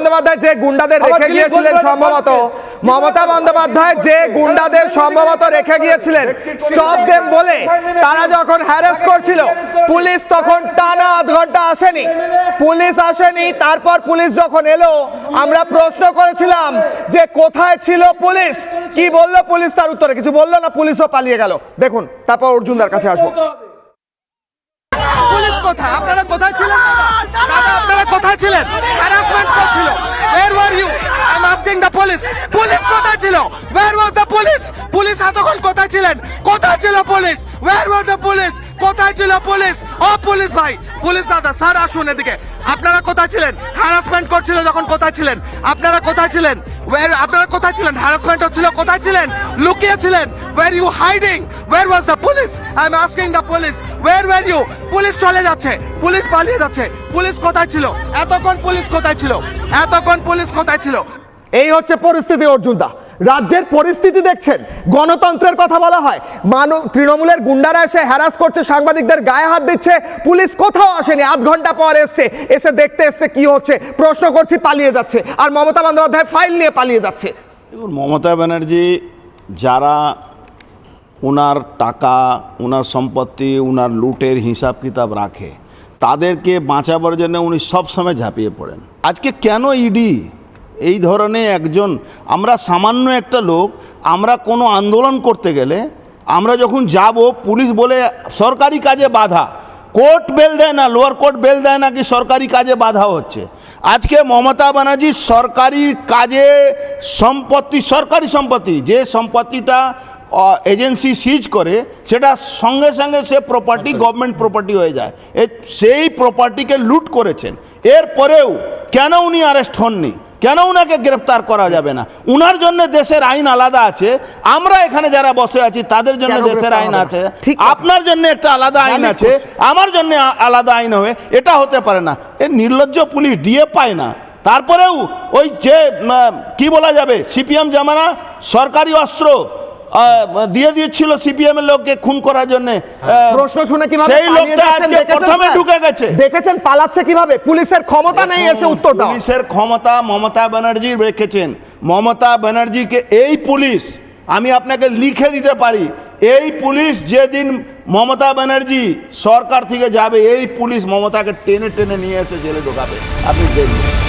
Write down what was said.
বন্দ্যোপাধ্যায় যে গুন্ডাদের রেখে গিয়েছিলেন সম্ভবত, মমতা বন্দ্যোপাধ্যায় যে গুন্ডাদের সম্ভবত রেখে গিয়েছিলেন স্টপ দেম বলে, তারা যখন হ্যারাস করছিল পুলিশ তখন টানা আধ ঘন্টা আসেনি, পুলিশ আসেনি। তারপর পুলিশ যখন এলো আমরা প্রশ্ন করেছিলাম যে কোথায় ছিল পুলিশ, কি বললো পুলিশ? তার উত্তরে কিছু বললো না, পুলিশও পালিয়ে গেল। দেখুন, তারপর অর্জুনদার কাছে আসবো। পুলিশ কোথায়? আপনারা কোথায় ছিলেন? আপনারা কোথায় ছিলেন? হ্যারাসমেন্ট করছিল। Where were you? I'm asking the police. Police কোথায় ছিল? Where was the police? Police এতক্ষণ কোথায় ছিলেন? কোথায় ছিল police? Where was the police? কোথায় ছিল পুলিশ? ও পুলিশ ভাই, পুলিশ দাদা, স্যার আসুন এদিকে। আপনারা কোথায় ছিলেন? হ্যারাসমেন্ট করছিল যখন কোথায় ছিলেন? আপনারা কোথায় ছিলেন? আপনারা কোথায় ছিলেন? হ্যারাসমেন্ট হচ্ছিল, কোথায় ছিলেন? লুকিয়ে ছিলেন। Were you hiding? Where was the police? I'm asking the police. Where were you? Police চলে যাচ্ছে, পুলিশ পালিয়ে যাচ্ছে, পুলিশ কোথায় ছিল এতক্ষণ? পুলিশ কোথায় ছিল এতক্ষণ? পুলিশ কোথায় ছিল? এই হচ্ছে পরিস্থিতি অর্জুনদা। রাজ্যের পরিস্থিতি দেখছেন, গণতন্ত্রের কথা বলা হয়, তৃণমূলের গুন্ডারা এসে হ্যারাস করছে, সাংবাদিকদের গায়ে হাত দিচ্ছে, পুলিশ কোথাও আসেনি, আধ ঘন্টা পর এসে দেখতে এসছে কি হচ্ছে, প্রশ্ন করছি, পালিয়ে যাচ্ছে। আর মমতা বন্দ্যোপাধ্যায় ফাইল নিয়ে পালিয়ে যাচ্ছে। মমতা ব্যানার্জি যারা ওনার টাকা, ওনার সম্পত্তি, ওনার লুটের হিসাব কিতাব রাখে, তাদেরকে বাঁচাবার জন্য উনি সবসময় ঝাঁপিয়ে পড়েন। আজকে কেন ইডি এই ধরনের একজন, আমরা সামান্য একটা লোক, আমরা কোনো আন্দোলন করতে গেলে আমরা যখন যাব, পুলিশ বলে সরকারি কাজে বাধা, কোর্ট বেল দেয় না, লোয়ার কোর্ট বেল দেয় না, কি সরকারি কাজে বাধা হচ্ছে। আজকে মমতা ব্যানার্জি সরকারি কাজে সম্পত্তি, সরকারি সম্পত্তি, যে সম্পত্তিটা এজেন্সি সিজ করে, সেটা সঙ্গে সঙ্গে সে প্রপার্টি গভর্নমেন্ট প্রপার্টি হয়ে যায়। সেই প্রপার্টিকে লুট করেছেন। এরপরেও কেন উনি অ্যারেস্ট হননি? কেন উনাকে গ্রেফতার করা যাবে না? উনার জন্য দেশের আইন আলাদা আছে, আমরা এখানে যারা বসে আছি তাদের জন্য দেশের আইন আছে, আপনার জন্য একটা আলাদা আইন আছে, আমার জন্য আলাদা আইন হবে। এটা হতে পারে না। এ নির্লজ্জ পুলিশ ডিএ পায় না, তারপরেও ওই যে কি বলা যাবে, সিপিএম জামানা সরকারি অস্ত্র দিয়ে দিয়েছিল সিপিএম এর লোককে খুন করার জন্য। প্রশ্ন শুনে কিভাবে সেই লোকটা আজকে প্রথমে ঢুকে গেছে, দেখেছেন পালাচ্ছে কিভাবে? পুলিশের ক্ষমতা নেই এসে উত্তর দাও। পুলিশের ক্ষমতা মমতা ব্যানার্জি রেখেছেন। মমতা ব্যানার্জিকে এই পুলিশ, আমি আপনাকে লিখে দিতে পারি, এই পুলিশ যেদিন মমতা ব্যানার্জি সরকার থেকে যাবে, এই পুলিশ মমতাকে টেনে টেনে নিয়ে এসে জেলে ঢোকাবে। আপনি দেখবেন।